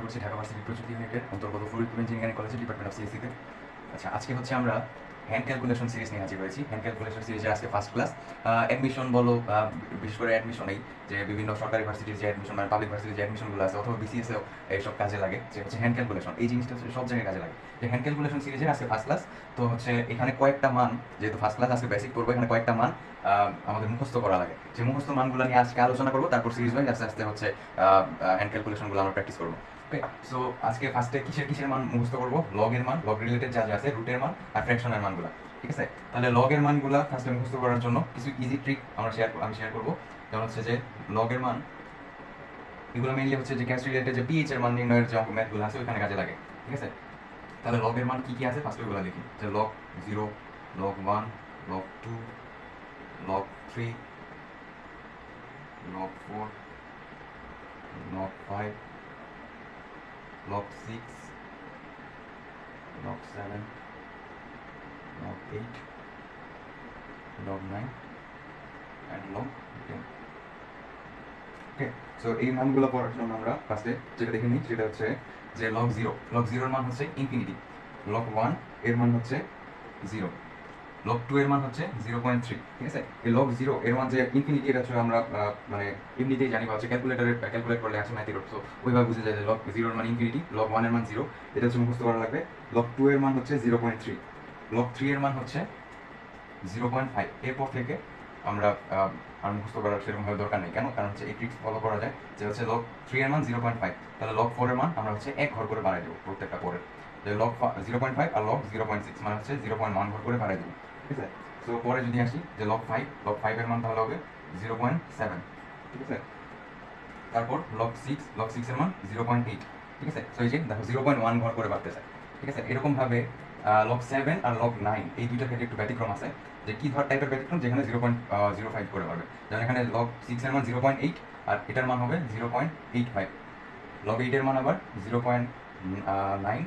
পড়াশোনা করছি ঢাকা ভার্সিটি প্রযুক্তি ইউনিটের অন্তর্গত ফরিদপুর ইঞ্জিনিয়ারিং কলেজের ডিপার্টমেন্ট অফ সিএসসিতে। আচ্ছা, আজকে হচ্ছে আমরা হ্যান্ড ক্যালকুলেশন সিরিজ নিয়ে হাজির হয়েছি। হ্যান্ড ক্যালকুলেশন সিরিজের আজকে ফার্স্ট ক্লাস। অ্যাডমিশন বলো, বিশেষ করে অ্যাডমিশনেই যে বিভিন্ন সরকারি ভার্সিটির যে অ্যাডমিশন মানে পাবলিক ভার্সিটির যে অ্যাডমিশনগুলো আছে অথবা বিসিএসেও এইসব কাজে লাগে, যে হচ্ছে হ্যান্ড ক্যালকুলেশন। এই জিনিসটা হচ্ছে সব জায়গায় কাজে লাগে। যে হ্যান্ড ক্যালকুলেশন সিরিজের আজকে ফার্স্ট ক্লাস। তো হচ্ছে এখানে কয়েকটা মান, যেহেতু ফার্স্ট ক্লাস আজকে বেসিক করবো, এখানে কয়েকটা মান আমাদের মুখস্থ করা লাগে। যে মুখস্থ মানগুলো নিয়ে আজকে আলোচনা করবো, তারপর সিরিজ ওয়াইজ আস্তে আস্তে হচ্ছে হ্যান্ড ক্যালকুলেশনগুলো আমরা প্র্যাকটিস করবো। ওকে, সো আজকে ফার্স্টে কিসের মান মুখস্থ করবো? লগের মান, লগ রিলেটেড যা যা আছে, রুটের মান আর ফ্র্যাকশনের মানগুলো। ঠিক আছে, তাহলে লগের মানগুলো ফার্স্টে মুখস্থ করার জন্য কিছু ইজি ট্রিক আমি শেয়ার করবো। যেমন হচ্ছে যে লগের মান, এগুলো মেইনলি হচ্ছে যে ক্যাশ রিলেটেড যে পিএইচ এর মান নির্ণয়ের যে অঙ্ক ম্যাথগুলো আছে ওখানে কাজে লাগে। ঠিক আছে, তাহলে লগের মান কি কি আছে ফার্স্টে ওগুলো দেখি। যে log 0, log 1, log 2, log 3, log 4, log 5, log 6, log 7, log 8, log 9 and log 10. Okay, so এই মানগুলো পড়ার জন্য আমরা ফার্স্টে যেটা দেখে নিই সেটা হচ্ছে যে log 0, log 0 এর মান হচ্ছে ইনফিনিটি, log 1 এর মান হচ্ছে 0, log 2 এর মান হচ্ছে 0.3। ঠিক আছে, এই log 0 এর মান যে ইনফিনিটি, এটা হচ্ছে আমরা মানে এমনিতেই জানি বা হচ্ছে ক্যালকুলেট করলে আছে ম্যাথের, সো ওইভাবে বুঝে যায় যে log 0 এর মান ইনফিনিটি, log 1 এর মান 0, এটা হচ্ছে মুখস্থ করা লাগবে। log 2 এর মান হচ্ছে 0.3, log 3 এর মান হচ্ছে 0.5। এরপর থেকে আমরা আর মুখস্থ করার সেরকমভাবে দরকার নেই। কেন? কারণ হচ্ছে এই ট্রিক্স ফলো করা যায় যে হচ্ছে log 3 এর মান 0.5, তাহলে log 4 এর মান আমরা হচ্ছে এক ঘর করে বাড়াই দেবো প্রত্যেকটা পরের। যে log 0.5 আর log 0.6 মানে হচ্ছে 0.1 ঘর করে বাড়াই দেবো। ঠিক আছে, সো পরে যদি আসি যে log 5 এর মান তাহলে হবে 0.7। ঠিক আছে, তারপর log 6 এর মান 0.8। ঠিক আছে, সো এই যে দেখো 0.1 ঘর করে বাড়তেছে। ঠিক আছে, এরকমভাবে log 7 আর log 9 এই দুইটার ক্ষেত্রে একটু ব্যতিক্রম আছে। যে কি ধর টাইপের ব্যতিক্রম? যেখানে 0.05 করে পারবে। যেমন এখানে log 6 এর মান 0.8 আর এটার মান হবে 0.85। log 8 এর মান আবার 0.9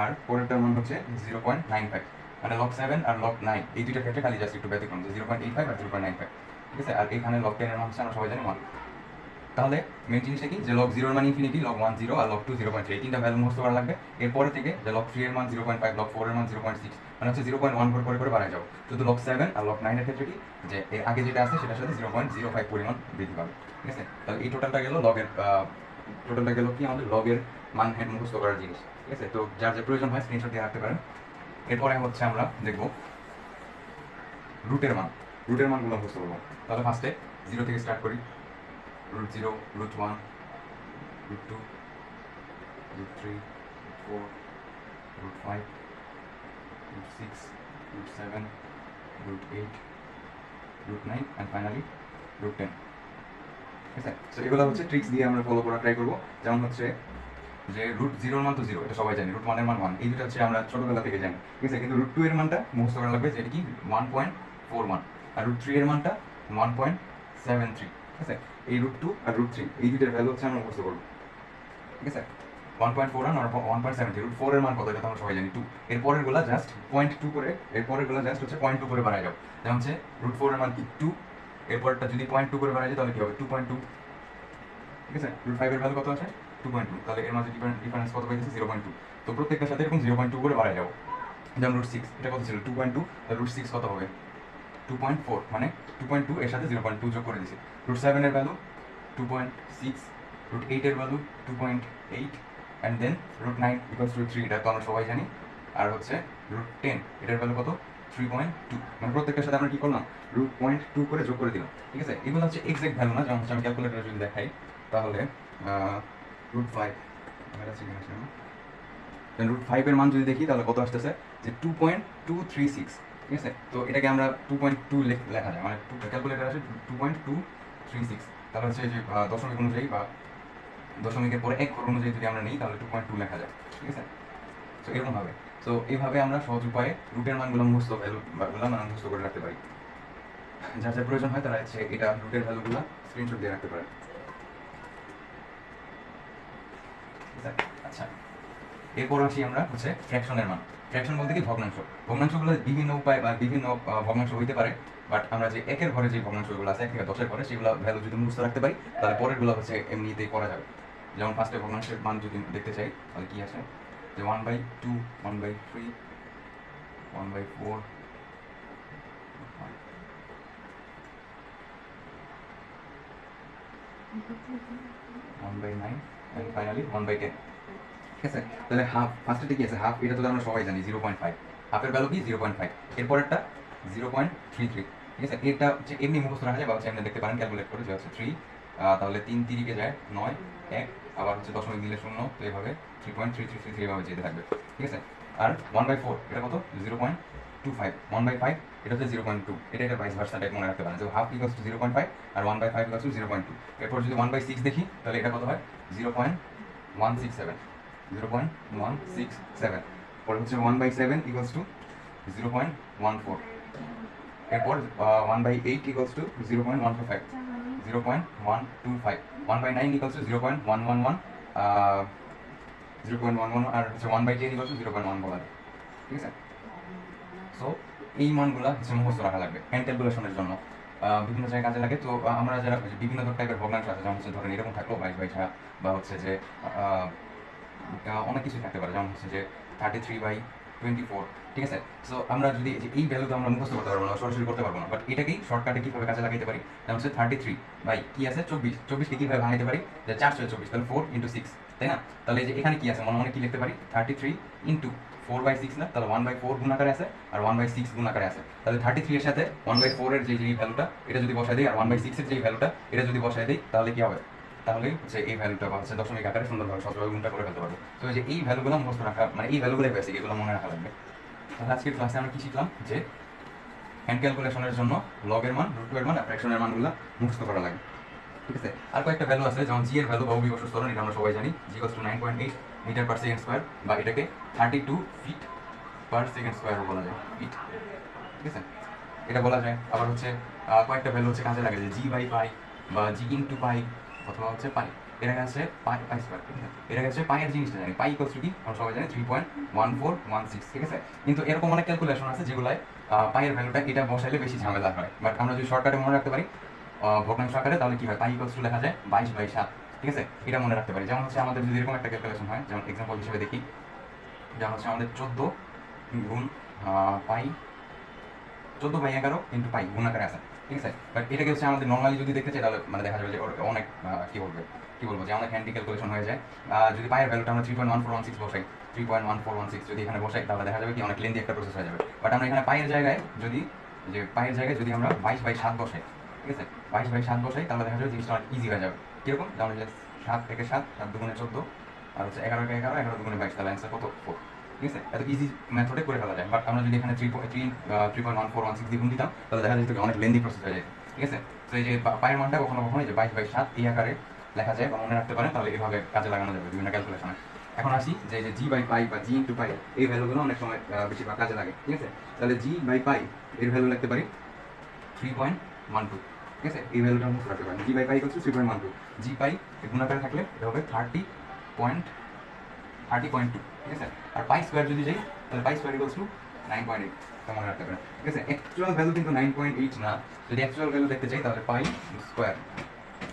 আর পরেরটার মান হচ্ছে 0.95। মানে log 7 আর log 9 এই দুইটার ক্ষেত্রে খালি জাস্ট একটু ব্যতিক্রম, যে 0.85 আর 0.95। ঠিক আছে, আর এখানে log 10 এর মান হচ্ছে আমরা সবাই জানি 1। তাহলে মেন জিনিসটা কি? যে log 0 এর মান ইনফিনিটি, log 1 0 আর log 2 0.3, এই তিনটা ভ্যালু মুখস্থ করা লাগবে। এরপরে থেকে যে log 3 এর মান 0.5, log 4 এর মান 0.6, মানে হচ্ছে 0.1 করে করে করে বাড়ায় যাও। শুধু log 7 আর log 9 এর ক্ষেত্রে কি, যে এর আগে যেটা আছে সেটার সাথে 0.05 পরিমাণ বৃদ্ধি পাবে। ঠিক আছে, তাহলে এই টোটালটা গেল লগের, টোটালটা গেল কি আমাদের লগের মান হ্যান্ড মুখস্থ করার জিনিস। ঠিক আছে, তো যার যে প্রয়োজন হয় স্ক্রিনশট দিয়ে রাখতে পারেন। এরপরে হচ্ছে আমরা দেখব রুটের মান। রুটের মানগুলো মুখস্থ করবো। তাহলে ফার্স্টে 0 থেকে স্টার্ট করি। √0, √1, √2, √3, √4, √5, √6, √7, √8, √9 and finally √10। ঠিক আছে, সো এগুলো হচ্ছে ট্রিক্স দিয়ে আমরা ফলো করা ট্রাই করবো। যেমন হচ্ছে যে √0 এর মান তো 0, এটা সবাই জানি। √1 এর মান 1, এই দুটো হচ্ছে আমরা ছোটবেলা থেকে জানি। ঠিক আছে, কিন্তু √2 এর মানটা মুখস্থ করা লাগবে, যেটা কি 1.41, আর √3 এর মানটা 1.73। ঠিক আছে, এই √2 আর √3 এই দুইটার ভ্যালু হচ্ছে আমরা মুখস্থ করবো। ঠিক আছে, 1.41 আর 1.73, √4 এর মান কত এটা তো আমরা সবাই জানি 2। এরপরের গুলা জাস্ট 0.2 করে, এরপরের গুলা জাস্ট হচ্ছে 0.2 করে বাড়ায় যাও। যেমন হচ্ছে √4 এর মান কি 2, এরপরটা যদি 0.2 করে বাড়ায় যায় তাহলে কি হবে 2.2। ঠিক আছে, √5 এর ভ্যালু কত আছে 2.2, তাহলে এর মাঝে ডিফারেন্স কত পাইতেছে 0.2। তো প্রত্যেকটার সাথে এরকম 0.2 করে বাড়ায় যাও। যেমন √6 এটা কত ছিল 2.2, √6 কত হবে 2.4, মানে 2.2 এর সাথে 0.2 যোগ করে দিছি। √7 এর ভ্যালু 2.6, √8 এর value 2.8 and then √9 equals to 3, এটা তো আমরা সবাই জানি। আর হচ্ছে √10 এটার ভ্যালু কত 3.2, মানে প্রত্যেকটার সাথে আমরা কি করলাম 0.2 করে যোগ করে দিলাম। ঠিক আছে, এগুলো হচ্ছে এক্সাক্ট ভ্যালু না। যেমন হচ্ছে আমি ক্যালকুলেটরে যদি দেখাই তাহলে √5 √5 এর মান যদি দেখি তাহলে কত আসতেছে যে 2.236। ঠিক আছে, তো এটাকে আমরা 2.2 লেখা যায়, মানে ক্যালকুলেটর আসে 2.236। তাহলে হচ্ছে যে দশমিক অনুযায়ী বা দশমিকের পরে এক ঘর অনুযায়ী যদি আমরা নিই তাহলে 2.2 লেখা যায়। ঠিক আছে, তো এরকম হবে। তো এইভাবে আমরা সহজ উপায়ে রুটের মানগুলো মুখস্থ ভ্যালুগুলো মানে মুখস্থ করে রাখতে পারি। যার যার প্রয়োজন হয় তারা হচ্ছে এটা রুটের ভ্যালুগুলো স্ক্রিনশট দিয়ে রাখতে পারে। আচ্ছা, এরপর আসি আমরা হচ্ছে ফ্র্যাকশনের মান। ফ্র্যাকশন বলতে কি ভগ্নাংশ। ভগ্নাংশগুলো বিভিন্ন উপায় বা বিভিন্ন ভগ্নাংশ হইতে পারে, বাট আমরা যে একের ঘরে যে ভগ্নাংশগুলো আছে 1 থেকে 10-এর ঘরে সেগুলো ভ্যালু যদি মুখস্থ রাখতে পারি তাহলে পরেরগুলো হচ্ছে এমনিতেই করা যাবে। যেমন ফার্স্টে ভগ্নাংশের মান যদি দেখতে চাই তাহলে কি আছে যে 1/2, 1/3, 1/4, 1/9 and finally 1/10. ঠিক আছে, তাহলে হাফ ফার্স্টে কি আছে হাফ, এটা তো আমরা সবাই জানি 0.5, হাফের ভ্যালু কি 0.5, এরপরেরটা 0.33। ঠিক আছে, এটা হচ্ছে এমনি মুখস্থ রাখা যায় বা হচ্ছে এমনি দেখতে পারেন ক্যালকুলেট করে যে হচ্ছে 3, তাহলে 3 তিরিকে যায় 9, 1, আবার হচ্ছে দশমিক দিলে 0, তো এইভাবে 3.3333 এভাবে যেতে থাকবে। ঠিক আছে, আর 1/4 এটা কত 0.25, 1/5 এটা হচ্ছে 0.2, এটা ভাইস ভার্সা টাইপ মনে রাখতে পারেন যে হাফ ইকুয়ালস টু 0.5 আর 1/5 ইকুয়ালস টু 0.2। এরপর যদি 1/6 দেখি তাহলে এটা কত হয় 0.167, 0.167। পরে হচ্ছে 1/7 ইকুয়ালস টু 0.14। এরপর 1/8 ইকুয়ালস টু 0.145, 0.125, 1/9 ইকুয়ালস টু 0.111, 0.111, আর হচ্ছে 1/10 ইকুয়ালস টু 0.1 বলা যায়। ঠিক আছে, সো এই মানগুলা হচ্ছে মুখস্থ রাখা লাগবে হ্যান্ড ক্যালকুলেশনের জন্য, বিভিন্ন জায়গায় কাজে লাগে। তো আমরা যারা বিভিন্ন টাইপের ভগ্নাংশ আছে, যেমন হচ্ছে ধরেন এরকম থাকলো 22/6, বা হচ্ছে যে অনেক কিছুই থাকতে পারে, যেমন হচ্ছে যে 33/24। ঠিক আছে, সো আমরা যদি এই ভ্যালু তো আমরা মুখস্থ করতে পারবো না, সরাসরি করতে পারবো না, বাট এটাকেই শর্টকাটে কীভাবে কাজে লাগাইতে পারি, যেমন হচ্ছে 33 কি আছে 24, 24কে কীভাবে ভাঙাইতে পারি যে 4/24, তাহলে 4 × 6, তাই না? তাহলে যে এখানে কি আছে মনে মনে কি লিখতে পারি 33 × 4/6 না, তাহলে 1/4 গুণ আকারে আছে আর 1/6 গুণ আকারে আছে। তাহলে 33 এর সাথে 1/4 এর যে ভ্যালুটা এটা যদি বসাই দিই আর 1/6 এর যে ভ্যালুটা এটা যদি বসাই দিই তাহলে কি হবে, তাহলে হচ্ছে এই ভ্যালুটা বা হচ্ছে দশমিক আকারে সুন্দরভাবে সহজভাবে গুণটা করে ফেলতে পারবো। তো এই যে এই ভ্যালুগুলো মুখস্থ রাখা, মানে এই ভ্যালুগুলোই বেসিক, এগুলো মনে রাখা লাগবে। তাহলে আজকের ক্লাসে আমরা কি শিখলাম যে হ্যান্ড ক্যালকুলেশনের জন্য লগের মান, রুট এর মান আর ফ্র্যাকশনের মানগুলো মুখস্থ করা লাগে। ঠিক আছে, আর কয়েকটা ভ্যালু আছে, যেমন জি এর ভ্যালু বা অভিকর্ষ ত্বরণ, এটা আমরা সবাই জানি জি = 9.8 মিটার/সেকেন্ড স্কয়ার, বা এটাকে 32 ফিট/সেকেন্ড স্কয়ার বলা যায়, ফিট। ঠিক আছে, এটা বলা যায়। আবার হচ্ছে কয়েকটা ভ্যালু হচ্ছে কাজে লাগে যে জি/পাই বা জি × পাই অথবা হচ্ছে পাই, এর আগে আছে পাই স্কয়ার। ঠিক আছে, এর আগে আছে পাইয়ের জিনিসটা জানি, পাই ইকুয়ালস টু কি আমরা সবাই জানি 3.1416। ঠিক আছে, কিন্তু এরকম অনেক ক্যালকুলেশন আছে যেগুলাই পাইয়ের ভ্যালুটা এটা বসাইলে বেশি ঝামেলা হয়, বাট আমরা যদি শর্টকাটে মনে রাখতে পারি ভগ্নাংশ আকারে, তাহলে কি হয় পাই ইকুয়ালস টু লেখা যায় 22/7। ঠিক আছে, এটা মনে রাখতে পারি। যেমন হচ্ছে আমাদের যদি এরকম একটা ক্যালকুলেশন হয়, যেমন এক্সাম্পল হিসেবে দেখি, যেমন হচ্ছে আমাদের 14 গুণ পাই 14/11 × পাই গুণ আকারে আছে। ঠিক আছে, বাট এটাকে হচ্ছে আমাদের নর্মালি যদি দেখতে চাই তাহলে মানে দেখা যাবে যে অনেক কি বলবো যে অনেক হ্যান্ডি ক্যালকুলেশন হয়ে যায়। যদি পায়ের ভ্যালুটা আমরা 3.1416 বসাই, 3.1416 যদি এখানে বসাই তাহলে দেখা যাবে কি অনেক লেন্দি একটা প্রসেস হয়ে যাবে। বাট আমরা এখানে পায়ের জায়গায় যদি আমরা 22/7 বসাই, ঠিক আছে 22/7 বসাই, তাহলে দেখা যাবে জিনিসটা অনেক ইজি হয়ে যাবে। কিরকম, যেমন যে 7 × 7, 7 × 2 = 14, আর হচ্ছে 11 × 11, 11 × 2 = 22, তাহলে অ্যান্সার কত 4। ঠিক আছে, এত ইজি মেথডে করে ফেলা যায়। বাট আমরা যদি এখানে 3.1416 দিয়ে গুণ দিতাম তাহলে দেখা যেত অনেক লেন্দি প্রসেস হয়ে যায়। ঠিক আছে, তো এই যে পায়ের মানটা কখনো কখনো যে 22/7 এই আকারে লেখা যায় বা মনে রাখতে পারেন, তাহলে এভাবে কাজে লাগানো যাবে বিভিন্ন ক্যালকুলেশনে। এখন আসি যে জি/পাই বা জি × পাই, এই ভ্যালুগুলো অনেক সময় বেশিরভাগ কাজে লাগে। ঠিক আছে, তাহলে জি/পাই এর ভ্যালু লিখতে পারি 3.12। ঠিক আছে, এই ভ্যালুটা মুখস্থ রাখতে পারেন, জি/পাই = 3.12। জি পাই গুণ আকারে থাকলে এটা হবে 30.2। ঠিক আছে, আর পাই স্কয়ার যদি যাই তাহলে পাই স্কয়ার = 9.8, এটা মনে রাখতে পারেন। ঠিক আছে, অ্যাকচুয়াল ভ্যালু কিন্তু 9.8 না, যদি অ্যাকচুয়াল ভ্যালু দেখতে চাই তাহলে পাই স্কয়ার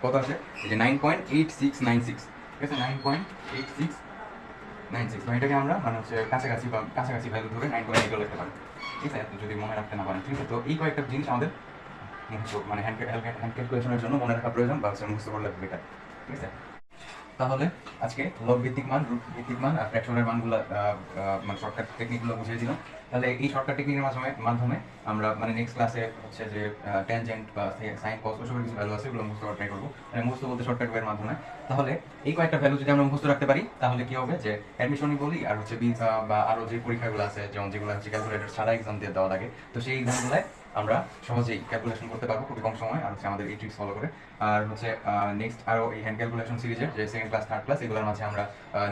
কত আছে, এই যে 9.8696। ঠিক আছে, 9.8696, বা এটাকে আমরা মানে হচ্ছে কাছাকাছি ভ্যালু ধরে 9.8 লিখতে পারি। ঠিক আছে, যদি মনে রাখতে না পারেন। ঠিক আছে, তো এই কয়েকটা জিনিস আমাদের মুখস্থ মানে হ্যান্ড ক্যালকুলেশনের জন্য মনে রাখা প্রয়োজন, বা হচ্ছে মুখস্থ করলে বেটার। ঠিক আছে, তাহলে আজকে লগ ভিত্তিক মান, রুট ভিত্তিক মান আর ফ্র্যাকশনের মানগুলো মানে শর্টকাট টেকনিকগুলো বুঝিয়ে দিলাম। তাহলে এই শর্টকাট টেকনিকের মাধ্যমে আমরা মানে নেক্সট ক্লাসে হচ্ছে যে ট্যানজেন্ট বা সাইন কস ওসবের কিছু ভ্যালু আছে, ওগুলো মুখস্থ করার ট্রাই করবো, মানে মুখস্থ বলতে শর্টকাট ওয়ের মাধ্যমে। তাহলে এই কয়েকটা ভ্যালু যদি আমরা মুখস্থ রাখতে পারি তাহলে কি হবে যে অ্যাডমিশনই বলি আর হচ্ছে বা আরও যে পরীক্ষাগুলো আছে, যেমন যেগুলো হচ্ছে ক্যালকুলেটর ছাড়া এক্সাম দিয়ে দেওয়া লাগে, তো সেই এক্সামগুলোয় আমরা সহজেই ক্যালকুলেশন করতে পারবো খুবই কম সময়, আর হচ্ছে আমাদের এই ট্রিক্স ফলো করে। আর হচ্ছে নেক্সট আরও এই হ্যান্ড ক্যালকুলেশন সিরিজের যে সেকেন্ড ক্লাস, থার্ড ক্লাস, এগুলোর মাঝে আমরা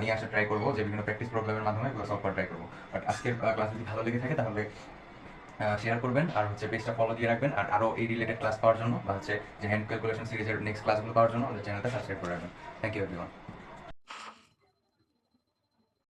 নিয়ে আসা ট্রাই করবো, যে বিভিন্ন প্র্যাকটিস প্রবলেমের মাধ্যমে এগুলো সলভ করা ট্রাই করবো। বাট আজকের ক্লাস যদি ভালো লেগে থাকে তাহলে শেয়ার করবেন, আর হচ্ছে পেজটা ফলো দিয়ে রাখবেন, আর আরও এই রিলেটেড ক্লাস পাওয়ার জন্য বা হচ্ছে যে হ্যান্ড ক্যালকুলেশন সিরিজের নেক্সট ক্লাসগুলো পাওয়ার জন্য আমাদের চ্যানেলটা সাবস্ক্রাইব করে রাখবেন। Thank you everyone.